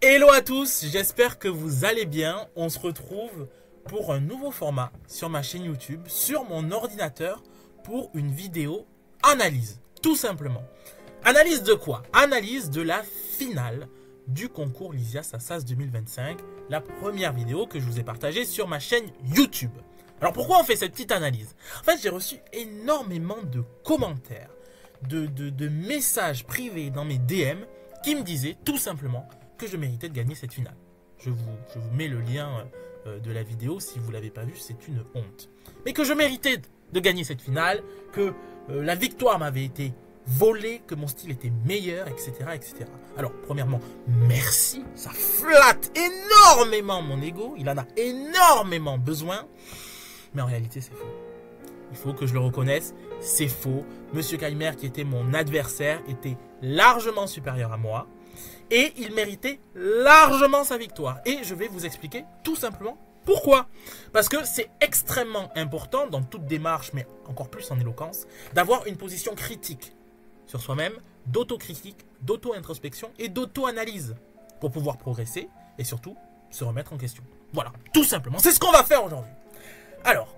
Hello à tous, j'espère que vous allez bien. On se retrouve pour un nouveau format sur ma chaîne YouTube, sur mon ordinateur, pour une vidéo analyse, tout simplement. Analyse de quoi? Analyse de la finale du concours Lysias Assas 2025, la première vidéo que je vous ai partagée sur ma chaîne YouTube. Alors pourquoi on fait cette petite analyse? En fait, j'ai reçu énormément de commentaires, de messages privés dans mes DM qui me disaient tout simplement que je méritais de gagner cette finale. Je vous mets le lien de la vidéo si vous ne l'avez pas vu, c'est une honte. Mais que je méritais de gagner cette finale, que la victoire m'avait été volée, que mon style était meilleur, etc., etc. Alors, premièrement, merci, ça flatte énormément mon ego, il en a énormément besoin, mais en réalité c'est faux. Il faut que je le reconnaisse, c'est faux. Monsieur Kaimer, qui était mon adversaire, était largement supérieur à moi. Et il méritait largement sa victoire. Et je vais vous expliquer tout simplement pourquoi. Parce que c'est extrêmement important dans toute démarche, mais encore plus en éloquence, d'avoir une position critique sur soi-même, d'autocritique, d'auto-introspection et d'auto-analyse pour pouvoir progresser et surtout se remettre en question. Voilà, tout simplement. C'est ce qu'on va faire aujourd'hui. Alors,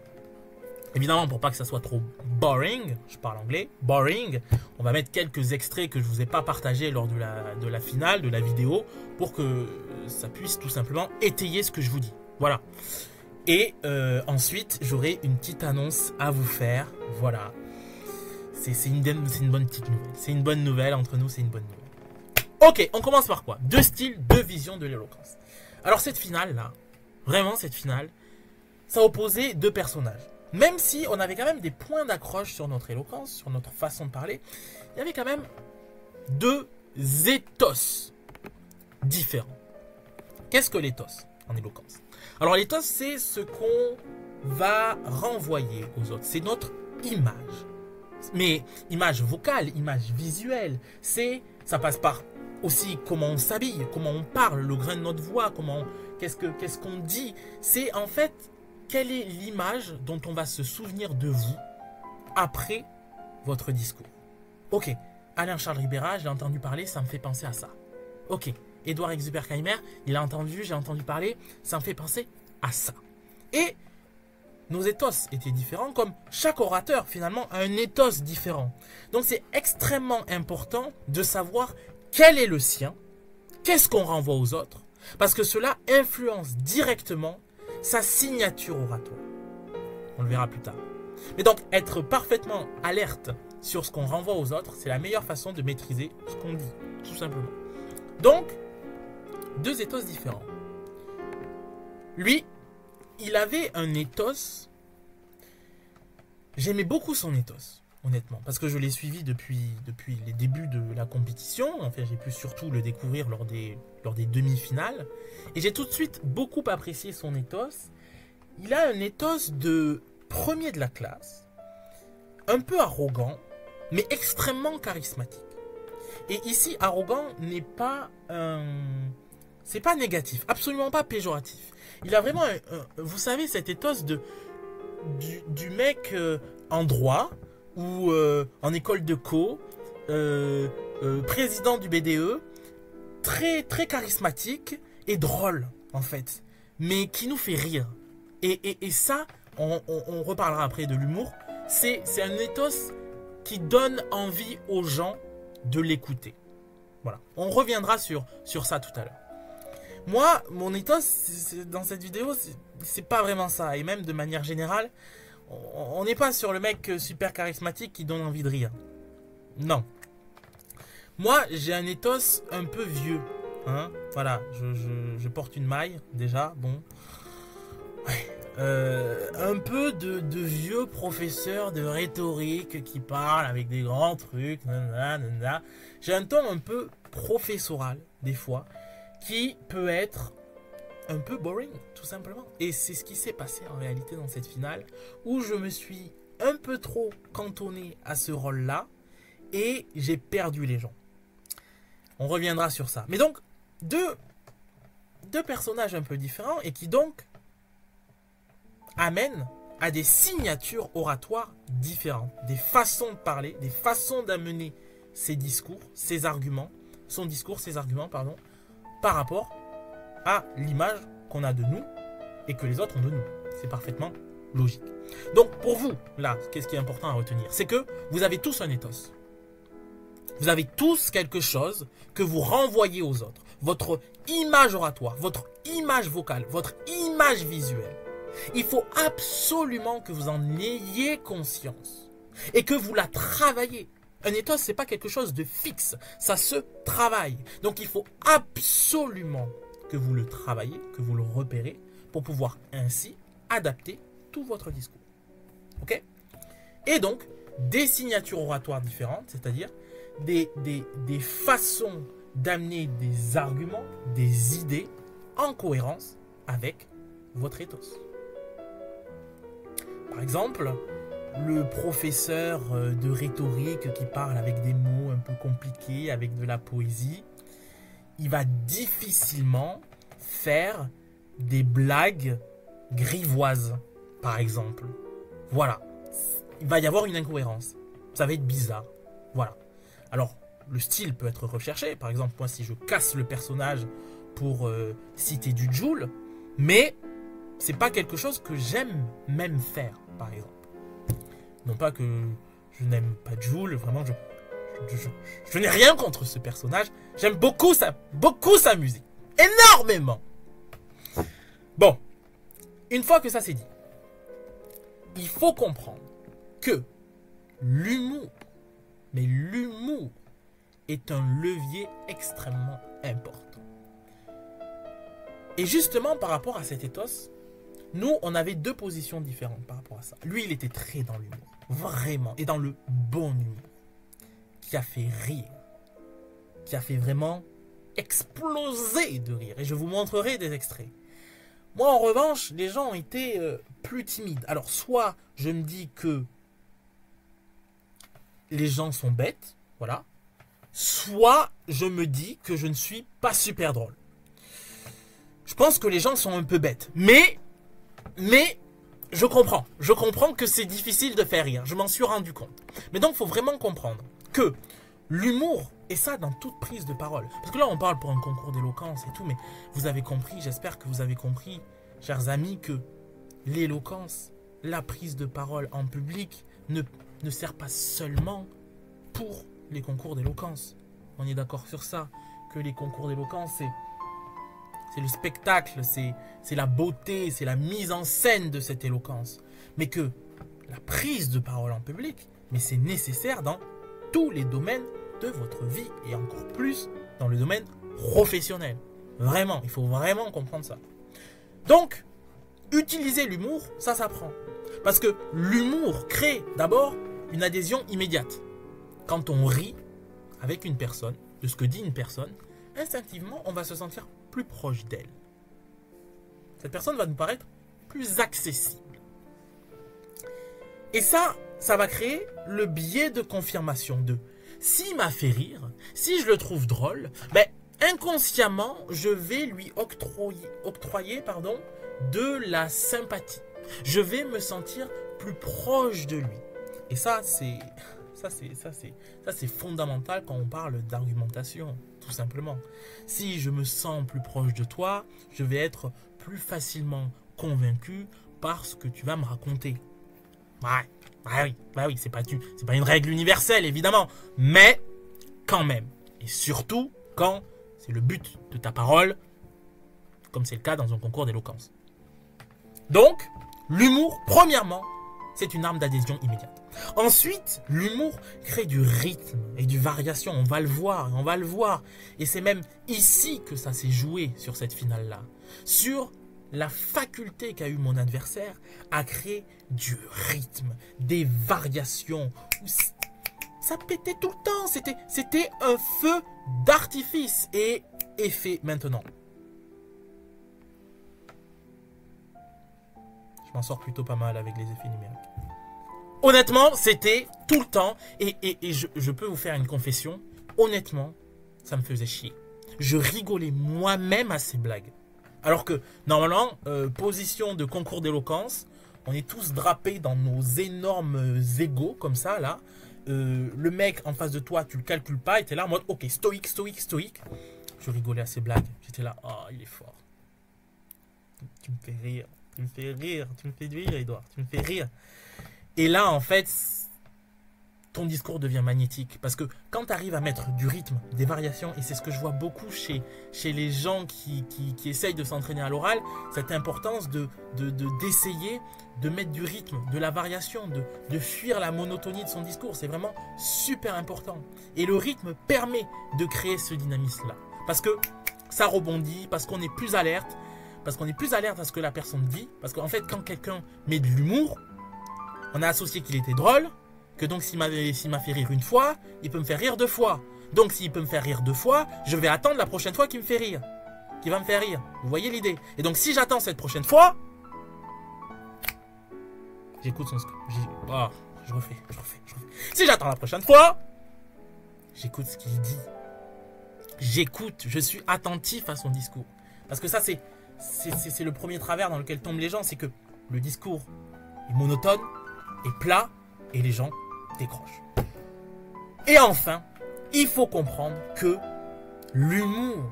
évidemment, pour pas que ça soit trop boring, je parle anglais, boring, on va mettre quelques extraits que je vous ai pas partagés lors de la finale, de la vidéo, pour que ça puisse tout simplement étayer ce que je vous dis. Voilà. Et ensuite, j'aurai une petite annonce à vous faire. Voilà. C'est une bonne petite nouvelle. C'est une bonne nouvelle, entre nous, c'est une bonne nouvelle. Ok, on commence par quoi? Deux styles, deux visions de l'éloquence. Alors cette finale-là, vraiment cette finale, ça opposait deux personnages. Même si on avait quand même des points d'accroche sur notre éloquence, sur notre façon de parler, il y avait quand même deux éthos différents. Qu'est-ce que l'éthos en éloquence? Alors l'éthos, c'est ce qu'on va renvoyer aux autres. C'est notre image. Mais image vocale, image visuelle, ça passe par aussi comment on s'habille, comment on parle, le grain de notre voix, qu'est-ce qu'on dit. C'est en fait... quelle est l'image dont on va se souvenir de vous après votre discours? Ok, Alain Charles Ribera, j'ai entendu parler, ça me fait penser à ça. Ok, Édouard Exupéry-Kaimer, j'ai entendu parler, ça me fait penser à ça. Et nos éthos étaient différents, comme chaque orateur finalement a un éthos différent. Donc c'est extrêmement important de savoir quel est le sien, qu'est-ce qu'on renvoie aux autres, parce que cela influence directement sa signature oratoire. On le verra plus tard. Mais donc, être parfaitement alerte sur ce qu'on renvoie aux autres, c'est la meilleure façon de maîtriser ce qu'on dit, tout simplement. Donc, deux éthos différents. Lui, il avait un éthos. J'aimais beaucoup son éthos, honnêtement, parce que je l'ai suivi depuis les débuts de la compétition. En fait, j'ai pu surtout le découvrir lors des demi-finales. Et j'ai tout de suite beaucoup apprécié son éthos. Il a un éthos de premier de la classe, un peu arrogant, mais extrêmement charismatique. Et ici, arrogant n'est pas c'est pas négatif, absolument pas péjoratif. Il a vraiment, vous savez, cet éthos du mec en droit, ou en école de co, président du BDE, très, très charismatique et drôle, en fait, mais qui nous fait rire. Et ça, on reparlera après de l'humour, c'est un éthos qui donne envie aux gens de l'écouter. Voilà, on reviendra sur ça tout à l'heure. Moi, mon éthos, dans cette vidéo, c'est pas vraiment ça. Et même de manière générale, on n'est pas sur le mec super charismatique qui donne envie de rire. Non. Moi, j'ai un éthos un peu vieux. Hein, voilà, je porte une maille, déjà, bon. Ouais. Un peu de vieux professeur de rhétorique qui parle avec des grands trucs. J'ai un ton un peu professoral, des fois, qui peut être un peu boring, tout simplement. Et c'est ce qui s'est passé en réalité dans cette finale, où je me suis un peu trop cantonné à ce rôle-là, et j'ai perdu les gens. On reviendra sur ça. Mais donc, deux personnages un peu différents, et qui donc amènent à des signatures oratoires différentes, des façons de parler, des façons d'amener ses discours, ses arguments, son discours, ses arguments, pardon, par rapport à l'image qu'on a de nous et que les autres ont de nous. C'est parfaitement logique. Donc pour vous, là, qu'est-ce qui est important à retenir? C'est que vous avez tous un ethos. Vous avez tous quelque chose que vous renvoyez aux autres. Votre image oratoire, votre image vocale, votre image visuelle. Il faut absolument que vous en ayez conscience et que vous la travaillez. Un ethos, ce n'est pas quelque chose de fixe, ça se travaille. Donc il faut absolument que vous le travaillez, que vous le repérez pour pouvoir ainsi adapter tout votre discours. Ok? Et donc, des signatures oratoires différentes, c'est-à-dire des façons d'amener des arguments, des idées en cohérence avec votre ethos. Par exemple, le professeur de rhétorique qui parle avec des mots un peu compliqués, avec de la poésie, il va difficilement faire des blagues grivoises, par exemple. Voilà. Il va y avoir une incohérence. Ça va être bizarre. Voilà. Alors, le style peut être recherché. Par exemple, moi, si je casse le personnage pour citer du Jul, mais c'est pas quelque chose que j'aime même faire, par exemple. Non pas que je n'aime pas Jul, vraiment, je n'ai rien contre ce personnage. J'aime beaucoup sa musique. Énormément. Bon, une fois que ça c'est dit, il faut comprendre que l'humour, mais l'humour est un levier extrêmement important. Et justement, par rapport à cet ethos, nous, on avait deux positions différentes par rapport à ça. Lui, il était très dans l'humour, vraiment, et dans le bon humour, qui a fait rire, qui a fait vraiment exploser de rire. Et je vous montrerai des extraits. Moi, en revanche, les gens ont été plus timides. Alors, soit je me dis que les gens sont bêtes, voilà, soit je me dis que je ne suis pas super drôle. Je pense que les gens sont un peu bêtes. Mais je comprends que c'est difficile de faire rire. Je m'en suis rendu compte. Mais donc, il faut vraiment comprendre que l'humour, et ça dans toute prise de parole. Parce que là, on parle pour un concours d'éloquence et tout, mais vous avez compris, j'espère que vous avez compris, chers amis, que l'éloquence, la prise de parole en public ne sert pas seulement pour les concours d'éloquence. On est d'accord sur ça, que les concours d'éloquence, c'est le spectacle, c'est la beauté, c'est la mise en scène de cette éloquence. Mais que la prise de parole en public, mais c'est nécessaire dans tous les domaines de votre vie et encore plus dans le domaine professionnel. Vraiment, il faut vraiment comprendre ça. Donc, utiliser l'humour, ça s'apprend. Parce que l'humour crée d'abord une adhésion immédiate. Quand on rit avec une personne, de ce que dit une personne, instinctivement, on va se sentir plus proche d'elle. Cette personne va nous paraître plus accessible. Et ça va créer le biais de confirmation de s'il m'a fait rire, si je le trouve drôle, ben, inconsciemment, je vais lui octroyer de la sympathie. Je vais me sentir plus proche de lui. Et ça, c'est fondamental quand on parle d'argumentation, tout simplement. Si je me sens plus proche de toi, je vais être plus facilement convaincu par ce que tu vas me raconter. Oui, c'est pas une règle universelle, évidemment, mais quand même. Et surtout, quand c'est le but de ta parole, comme c'est le cas dans un concours d'éloquence. Donc, l'humour, premièrement, c'est une arme d'adhésion immédiate. Ensuite, l'humour crée du rythme et du variation. On va le voir. Et c'est même ici que ça s'est joué sur cette finale-là. Sur la faculté qu'a eu mon adversaire à créer du rythme, des variations. Ça pétait tout le temps. C'était un feu d'artifice. Et effet maintenant. Je m'en sors plutôt pas mal avec les effets numériques. Honnêtement, c'était tout le temps. Et je peux vous faire une confession. Honnêtement, ça me faisait chier. Je rigolais moi-même à ces blagues. Alors que, normalement, position de concours d'éloquence, on est tous drapés dans nos énormes égos, comme ça, là. Le mec en face de toi, tu le calcules pas, et t'es là en mode, ok, stoïque. Je rigolais à ses blagues. J'étais là, oh, il est fort. Tu me fais rire. Tu me fais rire. Tu me fais rire, Edouard. Tu me fais rire. Et là, en fait, ton discours devient magnétique. Parce que quand tu arrives à mettre du rythme, des variations, et c'est ce que je vois beaucoup chez les gens qui essayent de s'entraîner à l'oral, cette importance d'essayer de mettre du rythme, de la variation, de fuir la monotonie de son discours. C'est vraiment super important. Et le rythme permet de créer ce dynamisme-là. Parce que ça rebondit, parce qu'on est plus alerte, parce qu'on est plus alerte à ce que la personne dit. Parce qu'en fait, quand quelqu'un met de l'humour, on a associé qu'il était drôle, que donc s'il m'a fait rire une fois, il peut me faire rire 2 fois. Donc s'il peut me faire rire 2 fois, je vais attendre la prochaine fois qu'il me fait rire. Qu'il va me faire rire. Vous voyez l'idée? Et donc si j'attends cette prochaine fois, j'écoute son scoop. Oh, je refais. Si j'attends la prochaine fois, j'écoute ce qu'il dit. J'écoute, je suis attentif à son discours. Parce que ça, c'est le premier travers dans lequel tombent les gens, c'est que le discours est monotone, est plat, et les gens décrochent. Et enfin, il faut comprendre que l'humour,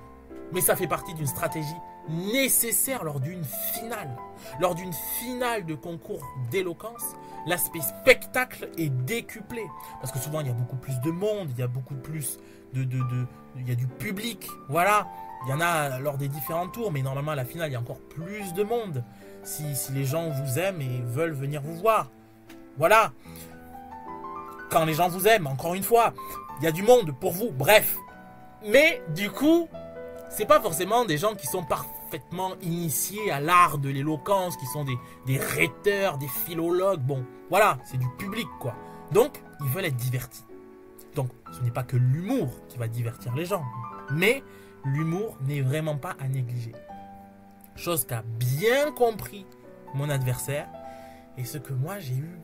mais ça fait partie d'une stratégie nécessaire lors d'une finale. Lors d'une finale de concours d'éloquence, l'aspect spectacle est décuplé. Parce que souvent, il y a beaucoup plus de monde, il y a beaucoup plus il y a du public, voilà. Il y en a lors des différents tours, mais normalement à la finale, il y a encore plus de monde. Si les gens vous aiment et veulent venir vous voir. Voilà. Quand les gens vous aiment, encore une fois, il y a du monde pour vous, bref. Mais du coup, c'est pas forcément des gens qui sont parfaitement initiés à l'art de l'éloquence, qui sont des rhéteurs, des philologues. Bon, voilà, c'est du public, quoi. Donc, ils veulent être divertis. Donc, ce n'est pas que l'humour qui va divertir les gens, mais l'humour n'est vraiment pas à négliger. Chose qu'a bien compris mon adversaire, et ce que moi j'ai eu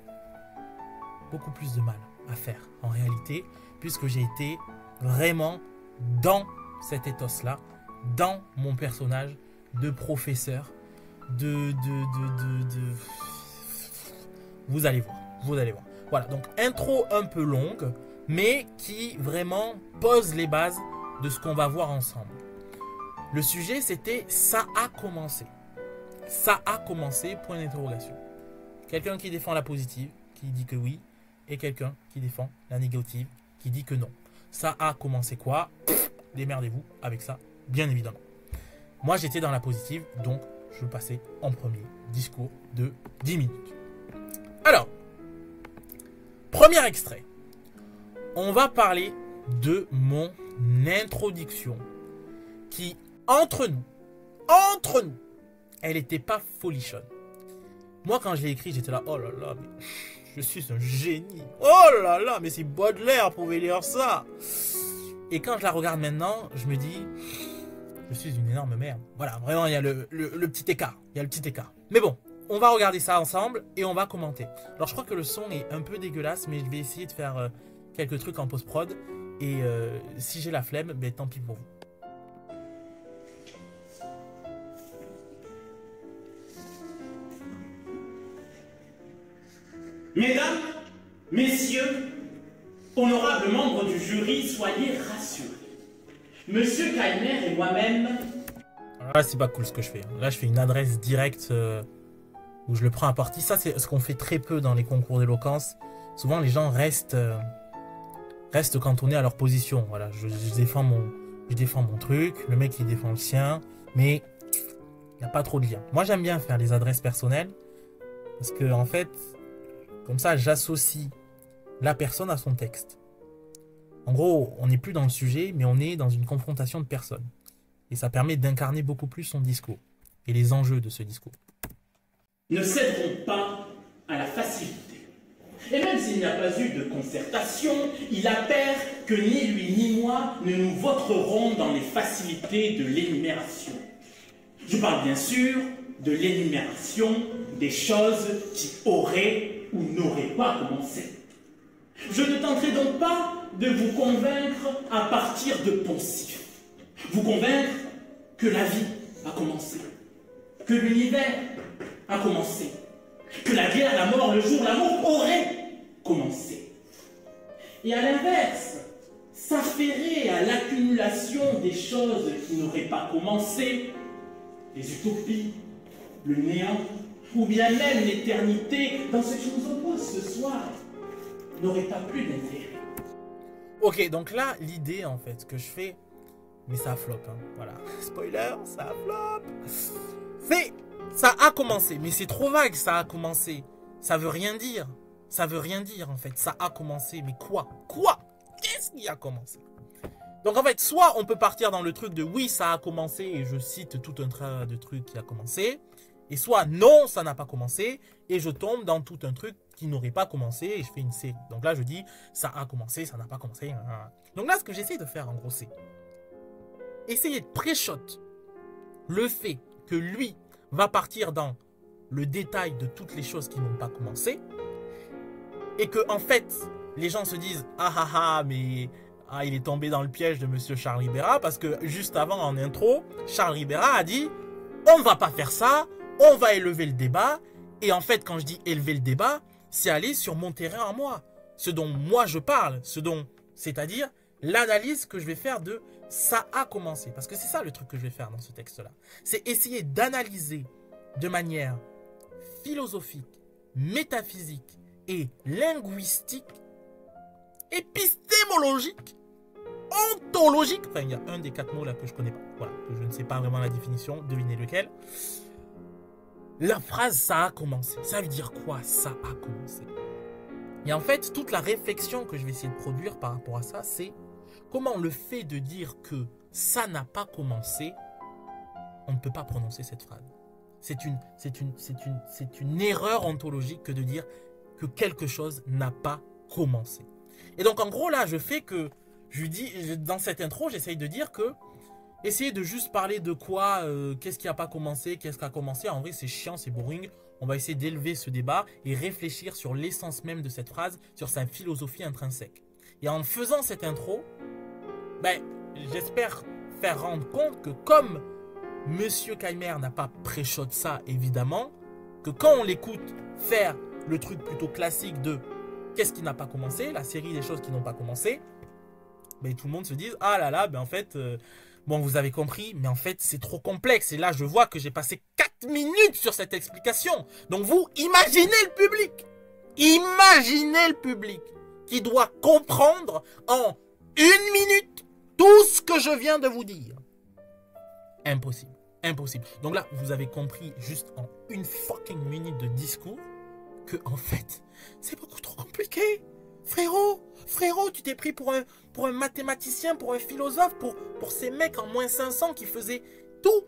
beaucoup plus de mal à faire en réalité, puisque j'ai été vraiment dans cet ethos-là, dans mon personnage de professeur, Vous allez voir. Voilà, donc intro un peu longue, mais qui vraiment pose les bases de ce qu'on va voir ensemble. Le sujet, c'était « ça a commencé ». Ça a commencé, point d'interrogation. Quelqu'un qui défend la positive, qui dit que oui, et quelqu'un qui défend la négative, qui dit que non. Ça a commencé quoi? Démerdez-vous avec ça, bien évidemment. Moi, j'étais dans la positive, donc je passais en premier discours de 10 minutes. Alors, premier extrait. On va parler de mon introduction qui, entre nous, elle n'était pas folichonne. Moi, quand je l'ai écrit, j'étais là, oh là là, mais je suis un génie. Oh là là, mais si Baudelaire pouvait lire ça. Et quand je la regarde maintenant, je me dis, je suis une énorme merde. Voilà, vraiment, il y a le petit écart. Il y a le petit écart. Mais bon, on va regarder ça ensemble et on va commenter. Alors, je crois que le son est un peu dégueulasse, mais je vais essayer de faire quelques trucs en post-prod. Et si j'ai la flemme, ben, tant pis pour vous. Mesdames, messieurs, honorables membres du jury, soyez rassurés. Monsieur Kainer et moi-même... Alors là, c'est pas cool ce que je fais. Là, je fais une adresse directe où je le prends à partie. Ça, c'est ce qu'on fait très peu dans les concours d'éloquence. Souvent, les gens restent cantonnés à leur position. Voilà, je défends mon truc, le mec, il défend le sien, mais il n'y a pas trop de lien. Moi, j'aime bien faire les adresses personnelles parce que, en fait... Comme ça, j'associe la personne à son texte. En gros, on n'est plus dans le sujet, mais on est dans une confrontation de personnes. Et ça permet d'incarner beaucoup plus son discours et les enjeux de ce discours. Ne céderont pas à la facilité. Et même s'il n'y a pas eu de concertation, il appert que ni lui ni moi ne nous voterons dans les facilités de l'énumération. Je parle bien sûr de l'énumération des choses qui auraient ou n'aurait pas commencé. Je ne tenterai donc pas de vous convaincre à partir de poncifs. Vous convaincre que la vie a commencé, que l'univers a commencé, que la guerre, la mort, le jour, l'amour auraient commencé. Et à l'inverse, s'affairer à l'accumulation des choses qui n'auraient pas commencé, les utopies, le néant, ou bien même l'éternité, dans ce qui nous oppose ce soir, n'aurait pas plus d'intérêt. Ok, donc là, l'idée en fait que je fais, mais ça flop, hein, voilà. Spoiler, ça flop. C'est, ça a commencé, mais c'est trop vague, ça a commencé. Ça veut rien dire. Ça veut rien dire en fait. Ça a commencé, mais quoi? Quoi? Qu'est-ce qui a commencé? Donc en fait, soit on peut partir dans le truc de oui, ça a commencé, et je cite tout un tas de trucs qui a commencé, et soit non, ça n'a pas commencé, et je tombe dans tout un truc qui n'aurait pas commencé, et je fais une série. Donc là, je dis, ça a commencé, ça n'a pas commencé. Donc là, ce que j'essaie de faire, en gros, c'est essayer de pré-shot le fait que lui va partir dans le détail de toutes les choses qui n'ont pas commencé, et que, en fait, les gens se disent, ah ah ah, mais ah, il est tombé dans le piège de monsieur Charles Ribera, parce que juste avant, en intro, Charles Ribera a dit, on ne va pas faire ça, on va élever le débat. Et en fait, quand je dis élever le débat, c'est aller sur mon terrain à moi. Ce dont moi je parle, c'est-à-dire l'analyse que je vais faire de ça a commencé. Parce que c'est ça le truc que je vais faire dans ce texte-là. C'est essayer d'analyser de manière philosophique, métaphysique et linguistique, épistémologique, ontologique. Enfin, il y a un des 4 mots là que je connais pas. Voilà, que je ne sais pas vraiment la définition. Devinez lequel. La phrase « ça a commencé », ça veut dire quoi, ça a commencé? Et en fait, toute la réflexion que je vais essayer de produire par rapport à ça, c'est comment le fait de dire que ça n'a pas commencé, on ne peut pas prononcer cette phrase. C'est une erreur ontologique que de dire que quelque chose n'a pas commencé. Et donc en gros là, je fais que, je dis, dans cette intro, j'essaye de dire que essayer de juste parler de quoi, qu'est-ce qui n'a pas commencé, qu'est-ce qui a commencé, en vrai c'est chiant, c'est boring. On va essayer d'élever ce débat et réfléchir sur l'essence même de cette phrase, sur sa philosophie intrinsèque. Et en faisant cette intro, ben, j'espère faire rendre compte que comme Monsieur Keimer n'a pas pré-shot ça évidemment, que quand on l'écoute faire le truc plutôt classique de qu'est-ce qui n'a pas commencé, la série des choses qui n'ont pas commencé, ben, tout le monde se dit ah là là, ben en fait... bon, vous avez compris, mais en fait, c'est trop complexe. Et là, je vois que j'ai passé 4 minutes sur cette explication. Donc, vous, imaginez le public. Imaginez le public qui doit comprendre en 1 minute tout ce que je viens de vous dire. Impossible. Impossible. Donc là, vous avez compris juste en 1 fucking minute de discours que, en fait, c'est beaucoup trop compliqué. Frérot, tu t'es pris pour un mathématicien, pour un philosophe, pour ces mecs en -500 qui faisaient tout.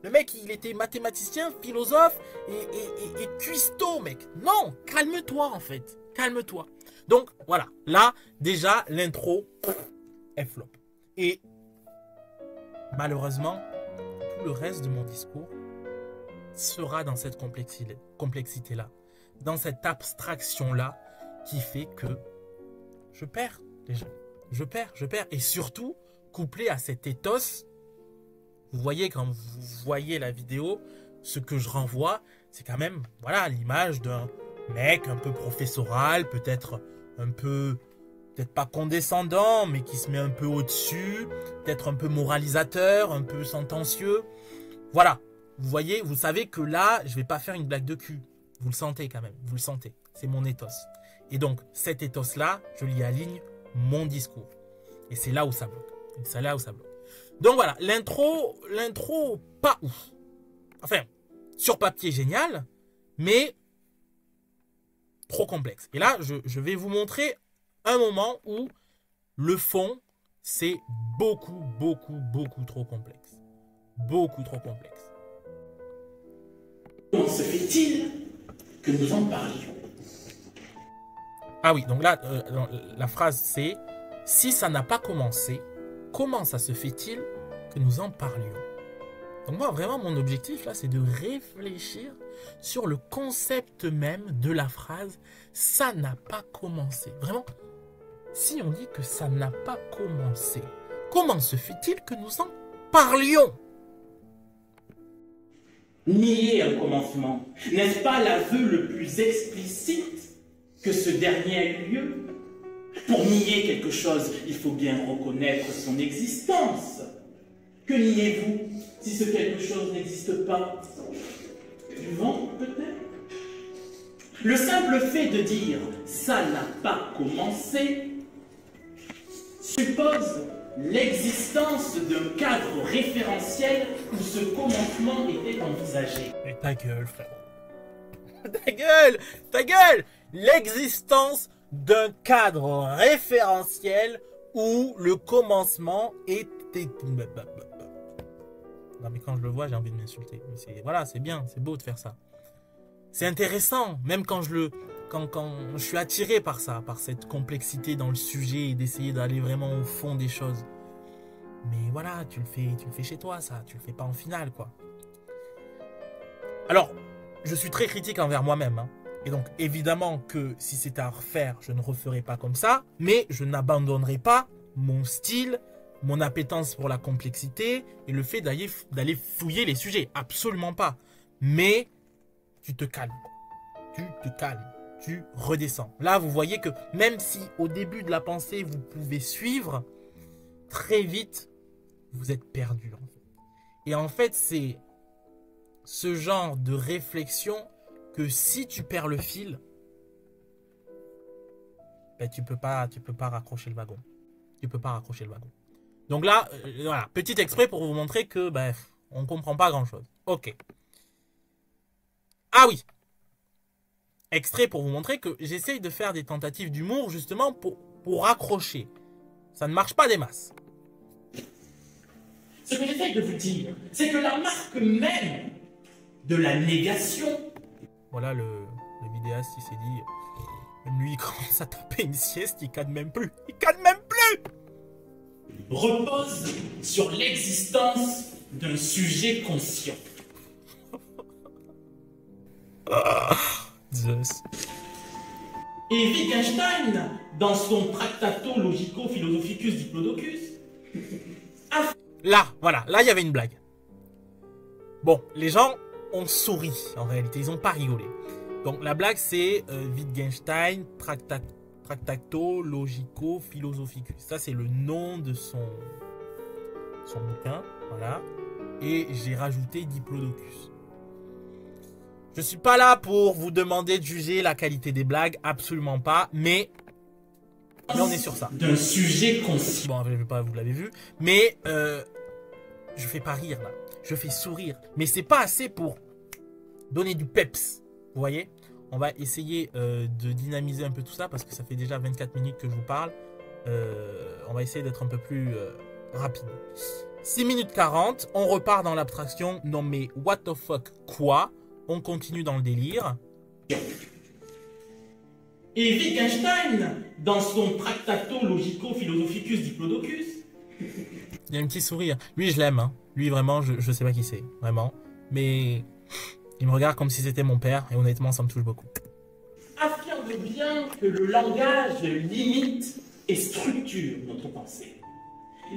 Le mec, il était mathématicien, philosophe et cuistot, mec. Non, calme-toi, en fait. Calme-toi. Donc, voilà. Là, déjà, l'intro, elle flop. Et malheureusement, tout le reste de mon discours sera dans cette complexité-là. Dans cette abstraction-là qui fait que je perds déjà. Je perds. Et surtout, couplé à cet ethos, vous voyez quand vous voyez la vidéo, ce que je renvoie, c'est quand même, voilà, l'image d'un mec un peu professoral, peut-être pas condescendant, mais qui se met un peu au-dessus, peut-être un peu moralisateur, un peu sentencieux. Voilà, vous voyez, vous savez que là, je vais pas faire une blague de cul. Vous le sentez quand même, vous le sentez. C'est mon ethos. Et donc, cet ethos-là, je l'y aligne mon discours. Et c'est là où ça bloque. Donc voilà, l'intro, pas ouf. Enfin, sur papier, génial, mais trop complexe. Et là, je vais vous montrer un moment où le fond, c'est beaucoup trop complexe. Beaucoup trop complexe. Comment se fait-il que nous en parlions? Ah oui, donc là, la phrase c'est « Si ça n'a pas commencé, comment ça se fait-il que nous en parlions ?» Donc moi, vraiment, mon objectif là, c'est de réfléchir sur le concept même de la phrase « Ça n'a pas commencé ». Vraiment, si on dit que ça n'a pas commencé, comment se fait-il que nous en parlions? Nier un commencement, n'est-ce pas l'aveu le plus explicite que ce dernier a eu lieu? Pour nier quelque chose, il faut bien reconnaître son existence. Que niez-vous si ce quelque chose n'existe pas? Du vent, peut-être? Le simple fait de dire « ça n'a pas commencé » suppose l'existence d'un cadre référentiel où ce commencement était envisagé. Mais ta gueule, frère. Ta gueule! Ta gueule! L'existence d'un cadre référentiel où le commencement était... Non mais quand je le vois, j'ai envie de m'insulter. Voilà, c'est bien, c'est beau de faire ça. C'est intéressant, même quand je suis attiré par ça, par cette complexité dans le sujet et d'essayer d'aller vraiment au fond des choses. Mais voilà, tu le fais chez toi, ça. Tu le fais pas en finale, quoi. Alors, je suis très critique envers moi-même. Hein. Et donc, évidemment que si c'était à refaire, je ne referais pas comme ça. Mais je n'abandonnerai pas mon style, mon appétence pour la complexité et le fait d'aller fouiller les sujets. Absolument pas. Mais tu te calmes. Tu te calmes. Tu redescends. Là, vous voyez que même si au début de la pensée, vous pouvez suivre, très vite, vous êtes perdu. En fait. Et en fait, c'est ce genre de réflexion que si tu perds le fil, ben, tu peux pas raccrocher le wagon. Tu peux pas raccrocher le wagon. Donc là, voilà, petit extrait pour vous montrer que on comprend pas grand-chose. Ok. Ah oui. Extrait pour vous montrer que j'essaye de faire des tentatives d'humour justement pour raccrocher. Ça ne marche pas des masses. Ce que j'essaie de vous dire, c'est que la marque même de la négation... Voilà, le vidéaste, il s'est dit... Lui, il commence à taper une sieste, il cadre même plus. Il cadre même plus! Repose sur l'existence d'un sujet conscient. Zeus. Et Wittgenstein, dans son Tractato Logico Philosophicus Diplodocus, là, voilà, là il y avait une blague. Bon, les gens ont souri en réalité, ils n'ont pas rigolé. Donc la blague c'est Wittgenstein, Tractato Logico Philosophicus. Ça c'est le nom de son bouquin, voilà. Et j'ai rajouté Diplodocus. Je suis pas là pour vous demander de juger la qualité des blagues, absolument pas, mais on est sur ça. D'un sujet conscient. Bon, vous l'avez vu, mais je fais pas rire là, je fais sourire, mais c'est pas assez pour donner du peps, vous voyez. On va essayer de dynamiser un peu tout ça parce que ça fait déjà 24 minutes que je vous parle. On va essayer d'être un peu plus rapide. 6 minutes 40, on repart dans l'abstraction. Non mais what the fuck quoi? On continue dans le délire. Et Wittgenstein, dans son Tractato Logico Philosophicus Diplodocus, il y a un petit sourire. Lui, je l'aime. Hein. Lui, vraiment, je sais pas qui c'est. Vraiment. Mais il me regarde comme si c'était mon père. Et honnêtement, ça me touche beaucoup. Affirme bien que le langage limite et structure notre pensée.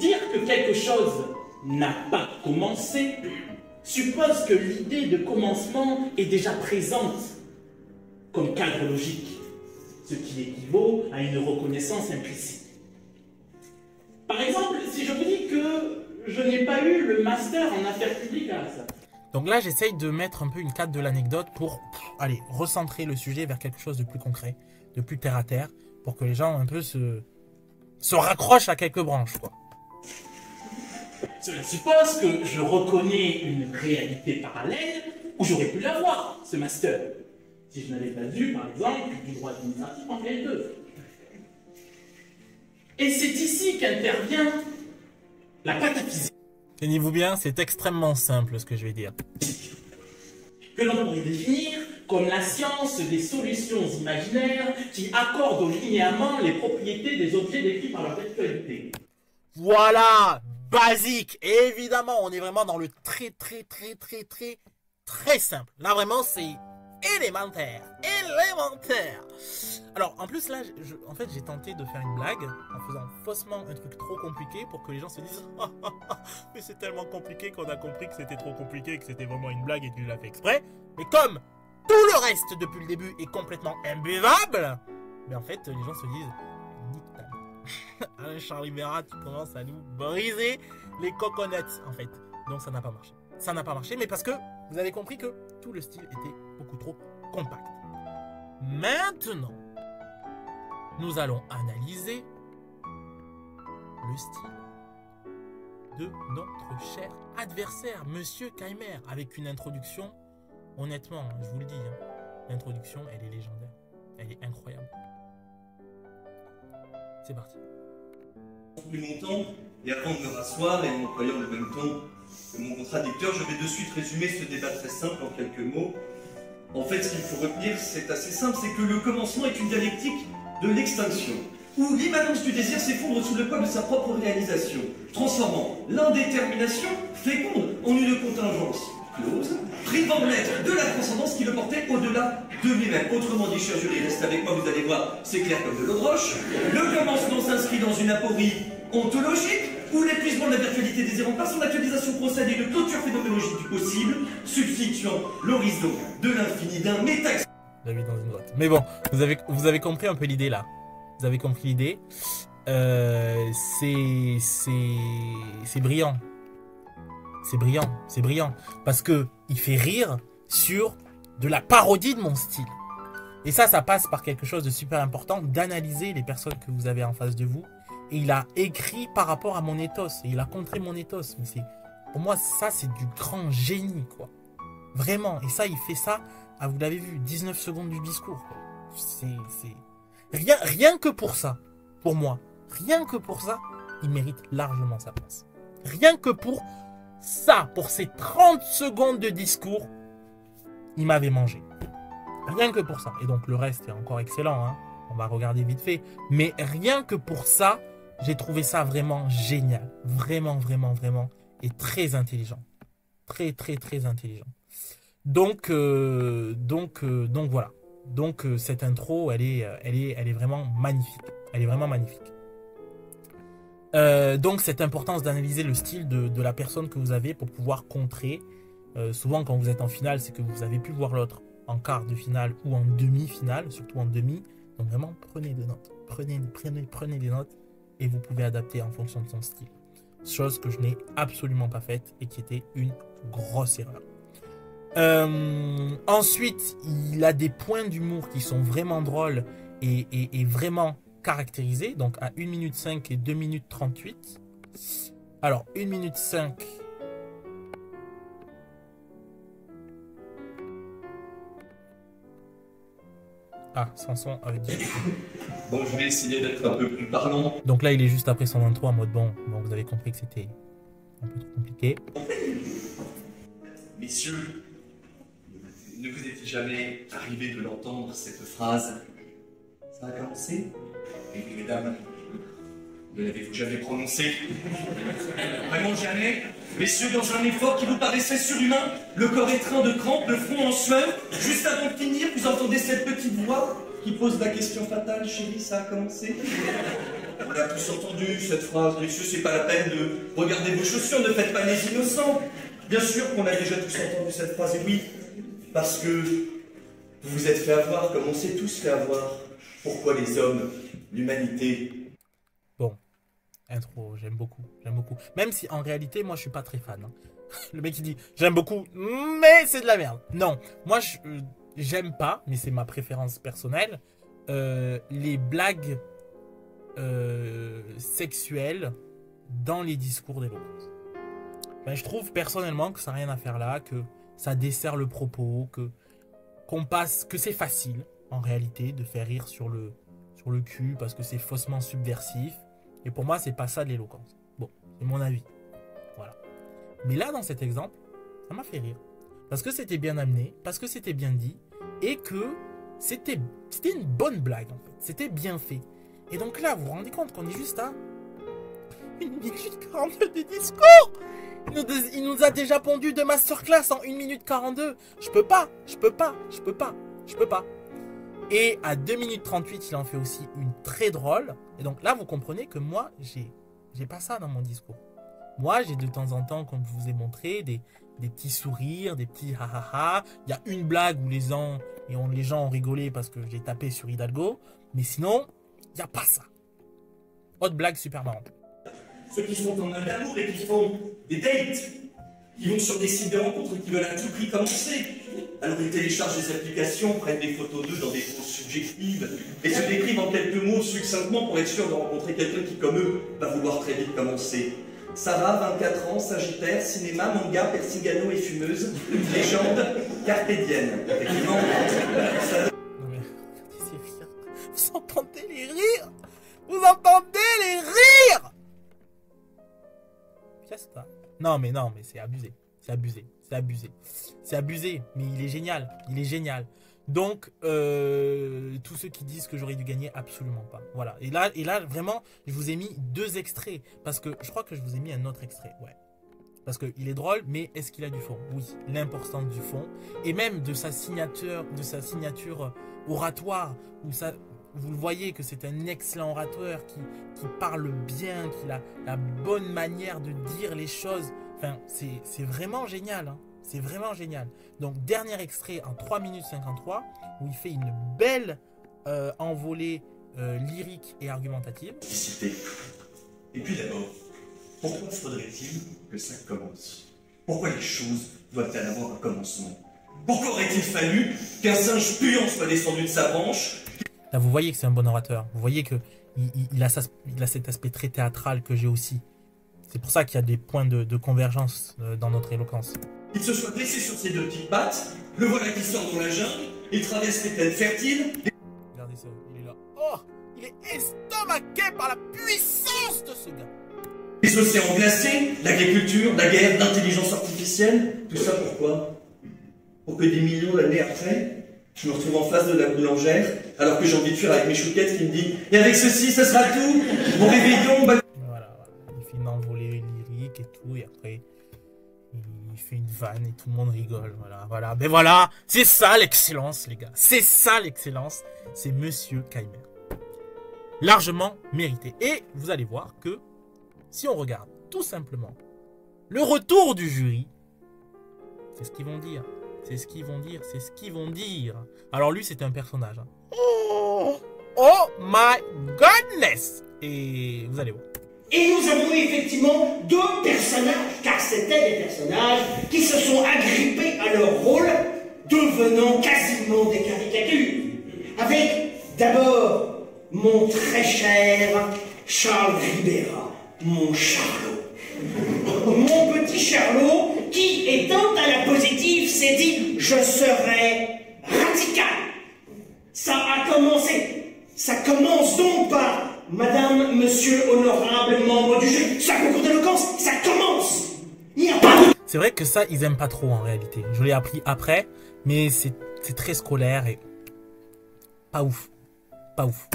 Dire que quelque chose n'a pas commencé suppose que l'idée de commencement est déjà présente comme cadre logique, ce qui équivaut à une reconnaissance implicite. Par exemple, si je vous dis que je n'ai pas eu le master en affaires publiques à ça. Donc là, j'essaye de mettre un peu une cadre de l'anecdote pour, allez, recentrer le sujet vers quelque chose de plus concret, de plus terre à terre, pour que les gens un peu se raccrochent à quelques branches, quoi. Cela suppose que je reconnais une réalité parallèle où j'aurais pu l'avoir, ce master, si je n'avais pas eu, par exemple, du droit administratif en L2. Et c'est ici qu'intervient la pataphysique. Tenez-vous bien, c'est extrêmement simple ce que je vais dire. Que l'on pourrait définir comme la science des solutions imaginaires qui accordent aux linéaments les propriétés des objets décrits par leur actualité. Voilà, basique. Et évidemment, on est vraiment dans le très simple. Là, vraiment, c'est élémentaire. Alors, en plus, là, en fait, j'ai tenté de faire une blague en faisant faussement un truc trop compliqué pour que les gens se disent « Mais c'est tellement compliqué qu'on a compris que c'était trop compliqué et que c'était vraiment une blague et que tu l'as fait exprès. » Mais comme tout le reste depuis le début est complètement imbuvable, mais en fait, les gens se disent nique ta mère. Alain Charlie Bérat, tu commences à nous briser les coconuts, en fait. Donc ça n'a pas marché. Ça n'a pas marché, mais parce que vous avez compris que tout le style était beaucoup trop compact. Maintenant, nous allons analyser le style de notre cher adversaire, Monsieur Keimer, avec une introduction, honnêtement, je vous le dis, hein, l'introduction, elle est légendaire, elle est incroyable. C'est parti. Plus longtemps, et avant de me rasseoir et en employant le même ton que mon contradicteur, je vais de suite résumer ce débat très simple en quelques mots. En fait, ce qu'il faut retenir, c'est assez simple, c'est que le commencement est une dialectique de l'extinction, où l'immanence du désir s'effondre sous le poids de sa propre réalisation, transformant l'indétermination féconde en une contingence close, privant l'être de la transcendance qui le portait au-delà de lui-même. Autrement dit, cher jury, restez avec moi, vous allez voir, c'est clair comme de l'eau de roche. Le commencement s'inscrit dans une aporie ontologique, où l'épuisement de la virtualité désirant par son actualisation procède et de clôture phénoménologique du possible, substituant l'horizon de l'infini d'un métax. J'avais dans une grotte. Mais bon, vous avez compris un peu l'idée là. Vous avez compris l'idée. C'est brillant. C'est brillant. C'est brillant. Parce que il fait rire sur de la parodie de mon style. Et ça passe par quelque chose de super important, d'analyser les personnes que vous avez en face de vous. Et il a écrit par rapport à mon ethos. Et il a contré mon ethos. Mais pour moi, ça, c'est du grand génie, quoi. Vraiment. Et ça, il fait ça, vous l'avez vu, 19 secondes du discours. Rien que pour ça, pour moi, rien que pour ça, il mérite largement sa place. Rien que pour ça, pour ces 30 secondes de discours, il m'avait mangé. Rien que pour ça. Et donc, le reste est encore excellent, hein. On va regarder vite fait. Mais rien que pour ça, j'ai trouvé ça vraiment génial. Vraiment, vraiment, vraiment. Et très intelligent. Très, très, très intelligent. Donc voilà. Donc cette intro, elle est vraiment magnifique. Elle est vraiment magnifique. Donc cette importance d'analyser le style de la personne que vous avez pour pouvoir contrer. Souvent quand vous êtes en finale, c'est que vous avez pu voir l'autre en quart de finale ou en demi-finale, surtout en demi. Donc vraiment, prenez des notes. Prenez des notes et vous pouvez adapter en fonction de son style. Chose que je n'ai absolument pas faite et qui était une grosse erreur. Ensuite, il a des points d'humour qui sont vraiment drôles et vraiment caractérisés. Donc à 1 minute 5 et 2 minutes 38. Alors 1 minute 5. Ah, Samson avait dit. Bon, je vais essayer d'être un peu plus parlant. Donc là, il est juste après son intro en mode bon, vous avez compris que c'était un peu trop compliqué. Messieurs, ne vous est-il jamais arrivé de l'entendre, cette phrase? Ça a commencé? Et oui, mesdames, ne l'avez-vous jamais prononcée? Vraiment jamais? Messieurs, dans un effort qui vous paraissait surhumain, le corps étreint de crampes, le front en sueur, juste avant de finir, vous entendez cette petite voix qui pose la question fatale: chérie, ça a commencé? On l'a tous entendu, cette phrase. Messieurs, c'est pas la peine de regarder vos chaussures, ne faites pas les innocents. Bien sûr qu'on a déjà tous entendu cette phrase, et oui, parce que vous vous êtes fait avoir comme on s'est tous fait avoir. Pourquoi les hommes, l'humanité? Bon, intro, j'aime beaucoup. Même si en réalité, moi je suis pas très fan. Hein. Le mec il dit j'aime beaucoup, mais c'est de la merde. Non, moi j'aime pas, mais c'est ma préférence personnelle, les blagues sexuelles dans les discours d'éloquence. Ben, je trouve personnellement que ça n'a rien à faire là, que ça dessert le propos, que c'est facile en réalité de faire rire sur le cul parce que c'est faussement subversif. Et pour moi, c'est pas ça de l'éloquence. Bon, c'est mon avis. Voilà. Mais là, dans cet exemple, ça m'a fait rire. Parce que c'était bien amené, parce que c'était bien dit, et que c'était une bonne blague en fait. C'était bien fait. Et donc là, vous vous rendez compte qu'on est juste à 1 minute 42 de discours. Il nous a déjà pondu de masterclass en 1 minute 42. Je peux pas. Et à 2 minutes 38, il en fait aussi une très drôle. Et donc là, vous comprenez que moi, j'ai pas ça dans mon discours. Moi, j'ai de temps en temps, comme je vous ai montré, des petits sourires, des petits ha ha ha. Il y a une blague où les gens ont rigolé parce que j'ai tapé sur Hidalgo. Mais sinon, il n'y a pas ça. Autre blague super marrante. Ceux qui sont en amour et qui font des dates, qui vont sur des sites de rencontres et qui veulent à tout prix commencer. Alors ils téléchargent des applications, prennent des photos d'eux dans des poses subjectives et se décrivent en quelques mots succinctement pour être sûr de rencontrer quelqu'un qui, comme eux, va vouloir très vite commencer. Sarah, 24 ans, Sagittaire, cinéma, manga, Persigano et fumeuse, légende carpédienne. Effectivement, ça... Non mais, c'est rire. Vous entendez les rires? Vous entendez les rires? Qu'est-ce que non mais c'est abusé. C'est abusé. C'est abusé. C'est abusé, mais il est génial. Il est génial. Donc, tous ceux qui disent que j'aurais dû gagner, absolument pas. Voilà. Et là, vraiment, je vous ai mis 2 extraits. Parce que je crois que je vous ai mis un autre extrait. Ouais. Parce qu'il est drôle, mais est-ce qu'il a du fond? Oui. L'importance du fond. Et même de sa signature oratoire. Où ça, vous le voyez que c'est un excellent orateur qui parle bien, qui a la bonne manière de dire les choses. Enfin, c'est vraiment génial. Hein. C'est vraiment génial. Donc, dernier extrait en 3 minutes 53, où il fait une belle envolée lyrique et argumentative. Et puis d'abord, pourquoi faudrait-il que ça commence? Pourquoi les choses doivent-elles avoir un commencement? Pourquoi aurait-il fallu qu'un singe puant soit descendu de sa branche? Là, vous voyez que c'est un bon orateur. Vous voyez qu'il a cet aspect très théâtral que j'ai aussi. C'est pour ça qu'il y a des points de convergence dans notre éloquence. Il se soit dressé sur ses 2 petites pattes, le voilà qui sort dans la jungle, il traverse les plaines fertiles. Regardez ça, il est là. Oh, il est estomaqué par la puissance de ce gars. Les océans glacés, l'agriculture, la guerre, l'intelligence artificielle, tout ça pourquoi? Pour que des millions d'années après, je me retrouve en face de la boulangère, alors que j'ai envie de fuir avec mes chouquettes qui me dit « Et avec ceci, ça sera tout, mon réveillon, bah... » Voilà, il fait une envolée lyrique et tout, et après... il fait une vanne et tout le monde rigole, voilà. Mais voilà, c'est ça l'excellence, les gars. C'est ça l'excellence. C'est Monsieur Kaimer. Largement mérité. Et vous allez voir que, si on regarde tout simplement le retour du jury, c'est ce qu'ils vont dire. C'est ce qu'ils vont dire. C'est ce qu'ils vont dire. Alors lui, c'est un personnage. Hein. Oh my goodness. Et vous allez voir. Et nous avons eu effectivement 2 personnages, car c'était des personnages qui se sont agrippés à leur rôle, devenant quasiment des caricatures. Avec d'abord mon très cher Charles Ribera, mon Charlot. Mon petit Charlot qui, étant à la positive, s'est dit « je serai radical ». Ça a commencé. Ça commence donc par « Madame, Monsieur, honorable membre du jury ». Ça concours d'éloquence, ça commence. Il n'y a pas de... C'est vrai que ça, ils aiment pas trop en réalité. Je l'ai appris après, mais c'est très scolaire et pas ouf. Pas ouf.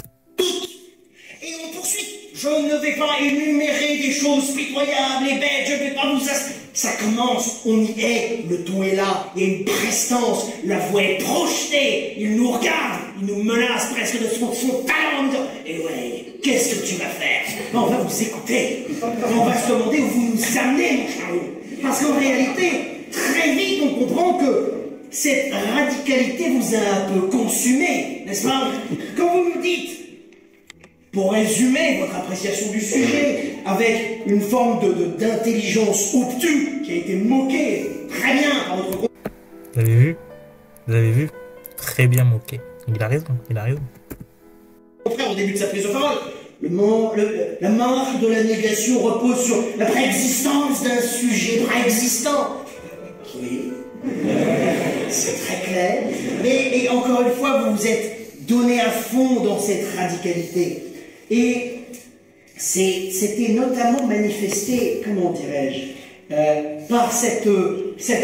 Et on poursuit. Je ne vais pas énumérer des choses pitoyables et bêtes, je ne vais pas vous... Ça commence, on y est, le ton est là, il y a une prestance, la voix est projetée, il nous regarde, il nous menace presque de son talent en disant « Et ouais, qu'est-ce que tu vas faire ?» On va vous écouter, on va se demander où vous nous amenez, mon Charlot. Parce qu'en réalité, très vite, on comprend que cette radicalité vous a un peu consumé, n'est-ce pas? Quand vous nous dites, pour résumer votre appréciation du sujet, avec une forme d'intelligence obtuse qui a été moquée très bien par votre groupe. Vous avez vu? Vous avez vu? Très bien moqué. Il a raison, il a raison. Mon frère, au début de sa prise de parole, la marche de la négation repose sur la préexistence d'un sujet préexistant. Oui, c'est très clair. Mais encore une fois, vous vous êtes donné à fond dans cette radicalité. Et c'était notamment manifesté, comment dirais-je, par cette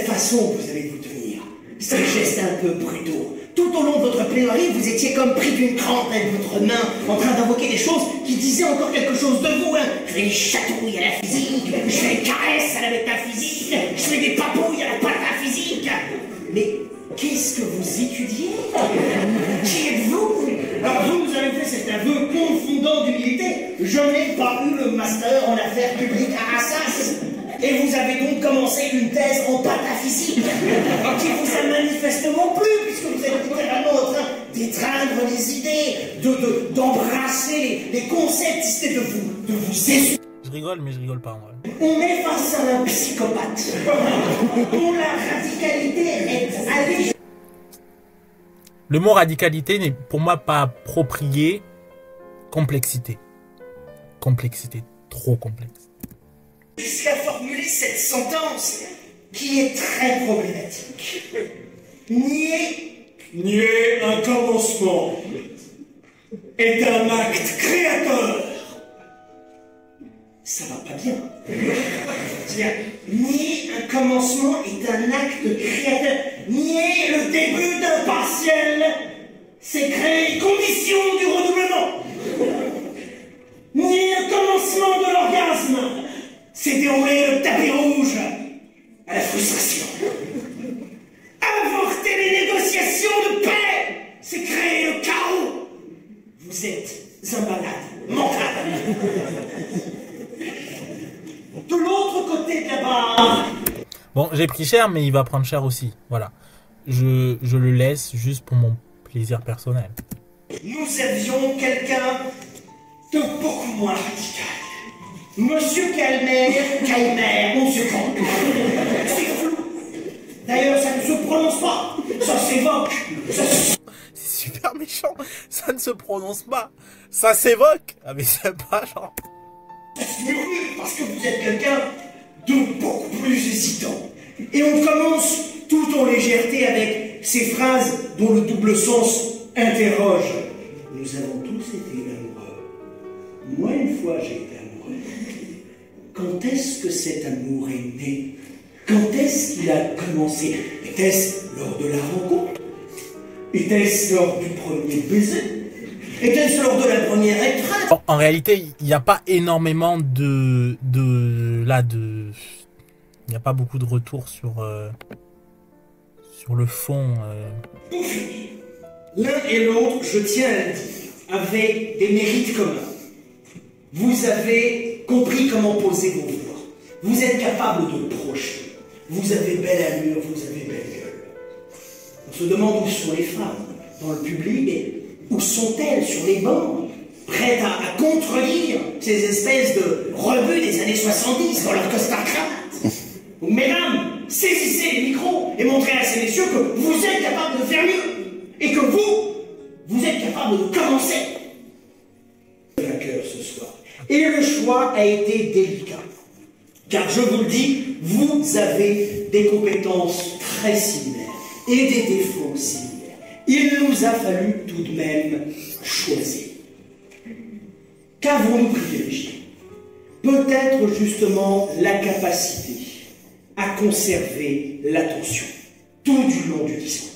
façon que vous avez de vous tenir, ces gestes un peu brutaux. Tout au long de votre plaidoirie, vous étiez comme pris d'une crampe avec votre main, en train d'invoquer des choses qui disaient encore quelque chose de vous. Hein. Je fais des chatouilles à la physique, je fais des caresses à la métaphysique, je fais des papouilles à la pataphysique. Mais qu'est-ce que vous étudiez? Qui êtes-vous? Alors vous avez fait cet aveu confondant d'humilité. Je n'ai pas eu le master en affaires publiques à Assas. Et vous avez donc commencé une thèse en pataphysique, qui vous a manifestement plu, puisque vous êtes littéralement en train d'étreindre les idées, d'embrasser les concepts, c'était de vous essuyer. Je rigole, mais je rigole pas en vrai. On est face à un psychopathe dont la radicalité est allée. Le mot radicalité n'est pour moi pas approprié. Complexité. Complexité. Trop complexe. Jusqu'à formuler cette sentence qui est très problématique. Nier un commencement est un acte créateur. Ça va pas bien. C'est-à-dire, nier un commencement est un acte créateur. Nier le début d'un partiel, c'est créer les conditions du redoublement. Nier le commencement de l'orgasme, c'est dérouler le tapis rouge à la frustration. Avorter les négociations de paix, c'est créer le chaos. Vous êtes un malade mental. De l'autre côté de la barre. Bon, j'ai pris cher, mais il va prendre cher aussi. Voilà. Je le laisse juste pour mon plaisir personnel. Nous avions quelqu'un de beaucoup moins radical. Monsieur Calmer, Monsieur Calmer. C'est flou. D'ailleurs, ça ne se prononce pas. Ça s'évoque. C'est super méchant. Ça ne se prononce pas. Ça s'évoque. Ah mais c'est pas genre... Parce que vous êtes quelqu'un de beaucoup plus hésitant. Et on commence tout en légèreté avec ces phrases dont le double sens interroge. Nous avons tous été amoureux. Moi, une fois, j'ai été amoureux. Quand est-ce que cet amour est né? Quand est-ce qu'il a commencé? Était-ce lors de la rencontre? Était-ce lors du premier baiser? Était-ce lors de la première étreinte? En réalité, il n'y a pas énormément il n'y a pas beaucoup de retours sur le fond. Pour finir, l'un et l'autre, je tiens à le dire, avaient des mérites communs. Vous avez compris comment poser vos voix. Vous êtes capable de projeter. Vous avez belle allure, vous avez belle gueule. On se demande où sont les femmes dans le public et où sont-elles sur les bancs, prêtes à contredire ces espèces de rebuts des années 70 dans leur costard cravate. Donc, mesdames, saisissez les micros et montrez à ces messieurs que vous êtes capables de faire mieux et que vous êtes capables de commencer. Vainqueur ce soir. Et le choix a été délicat. Car je vous le dis, vous avez des compétences très similaires et des défauts similaires. Il nous a fallu tout de même choisir. Qu'avons-nous privilégié? Peut-être justement la capacité à conserver l'attention tout du long du discours.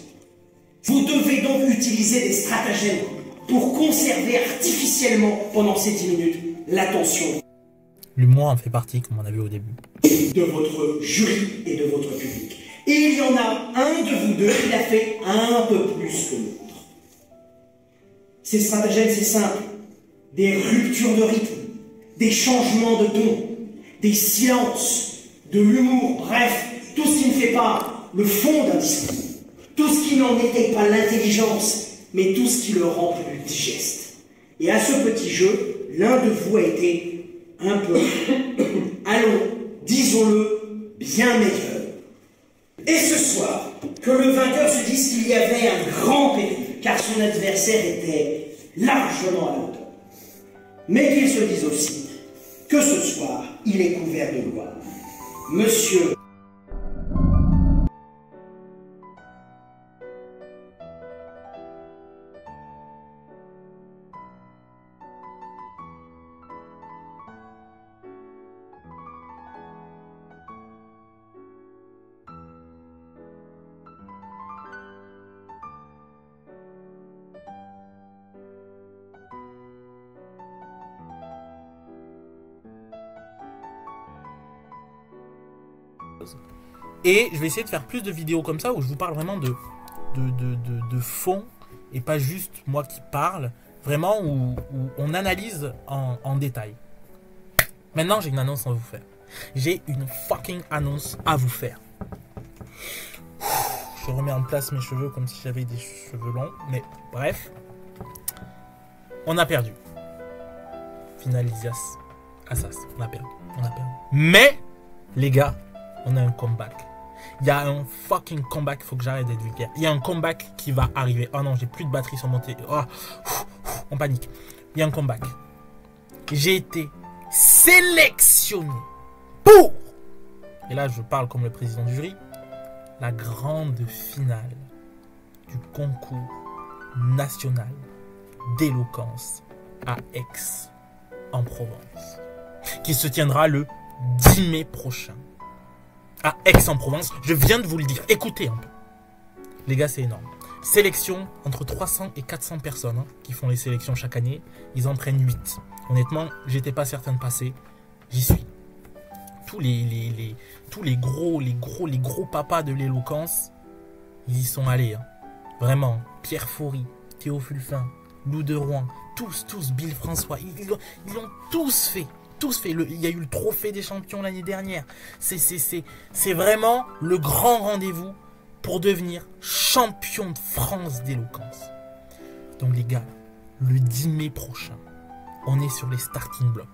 Vous devez donc utiliser des stratagèmes pour conserver artificiellement pendant ces 10 minutes l'attention. L'humour en fait partie, comme on a vu au début. De votre jury et de votre public. Et il y en a un de vous deux qui l'a fait un peu plus que l'autre. Ces stratagèmes, c'est simple. Des ruptures de rythme, des changements de ton, des silences, de l'humour, bref, tout ce qui ne fait pas le fond d'un discours, tout ce qui n'en était pas l'intelligence, mais tout ce qui le rend plus digeste. Et à ce petit jeu, l'un de vous a été un peu, allons, disons-le, bien meilleur. Et ce soir, que le vainqueur se dise qu'il y avait un grand péril, car son adversaire était largement à la hauteur. Mais qu'il se dise aussi que ce soir, il est couvert de gloire. Monsieur Et je vais essayer de faire plus de vidéos comme ça où je vous parle vraiment de fond et pas juste moi qui parle, vraiment où on analyse en détail. Maintenant, j'ai une annonce à vous faire. J'ai une fucking annonce à vous faire. Je remets en place mes cheveux comme si j'avais des cheveux longs, mais bref. On a perdu. finale Lysias, Assas, on a perdu. Mais, les gars, on a un comeback. Il y a un fucking comeback, il faut que j'arrête d'être vulgaire. Il y a un comeback qui va arriver. Oh non, j'ai plus de batterie sur mon téléphone. Oh, on panique. Il y a un comeback. J'ai été sélectionné pour, et là je parle comme le président du jury, la grande finale du concours national d'éloquence à Aix-en-Provence, qui se tiendra le 10 mai prochain. À Aix-en-Provence, je viens de vous le dire, écoutez un peu. Les gars, c'est énorme. Sélection entre 300 et 400 personnes qui font les sélections chaque année. Ils en prennent 8. Honnêtement, j'étais pas certain de passer. J'y suis. Tous les gros papas de l'éloquence, ils y sont allés. Vraiment. Pierre Faury, Théo Fulfin, Lou de Rouen, tous, Bill François, ils l'ont tous fait. Il y a eu le trophée des champions l'année dernière. C'est vraiment le grand rendez-vous pour devenir champion de France d'éloquence. Donc les gars, le 10 mai prochain, on est sur les starting blocks.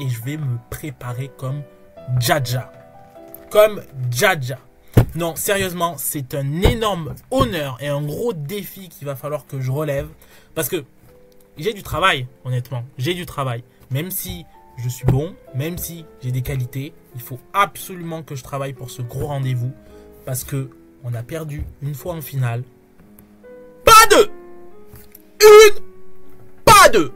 Et je vais me préparer comme Jaja. Non, sérieusement, c'est un énorme honneur et un gros défi qu'il va falloir que je relève. Parce que j'ai du travail, honnêtement. J'ai du travail. Même si je suis bon, même si j'ai des qualités, il faut absolument que je travaille pour ce gros rendez-vous. Parce que on a perdu une fois en finale. Pas deux! Pas deux!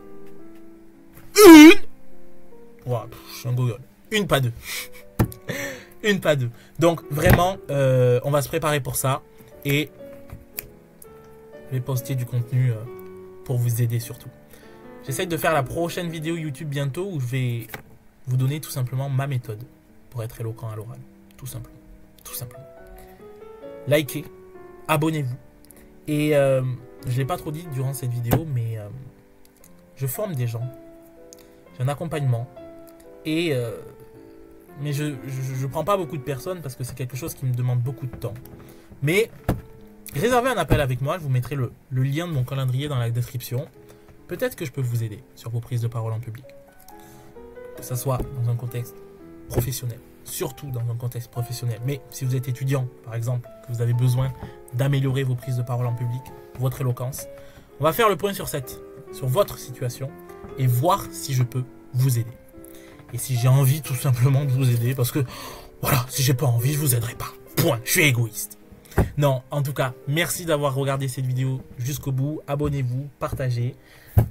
Wow, je suis un gogol. Pas deux. Pas deux. Donc vraiment, on va se préparer pour ça. Et je vais poster du contenu pour vous aider surtout. J'essaie de faire la prochaine vidéo YouTube bientôt où je vais vous donner tout simplement ma méthode pour être éloquent à l'oral. Tout simplement. Likez, abonnez-vous. Et je ne l'ai pas trop dit durant cette vidéo, mais je forme des gens. J'ai un accompagnement. Et mais je prends pas beaucoup de personnes parce que c'est quelque chose qui me demande beaucoup de temps. Mais réservez un appel avec moi, je vous mettrai le lien de mon calendrier dans la description. Peut-être que je peux vous aider sur vos prises de parole en public. Que ça soit dans un contexte professionnel, surtout dans un contexte professionnel. Mais si vous êtes étudiant, par exemple, que vous avez besoin d'améliorer vos prises de parole en public, votre éloquence, on va faire le point sur votre situation et voir si je peux vous aider. Et si j'ai envie tout simplement de vous aider, parce que voilà, si j'ai pas envie, je vous aiderai pas. Point, je suis égoïste. Non, en tout cas, merci d'avoir regardé cette vidéo jusqu'au bout. Abonnez-vous, partagez,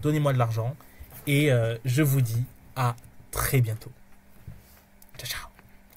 donnez-moi de l'argent. Et je vous dis à très bientôt. Ciao, ciao.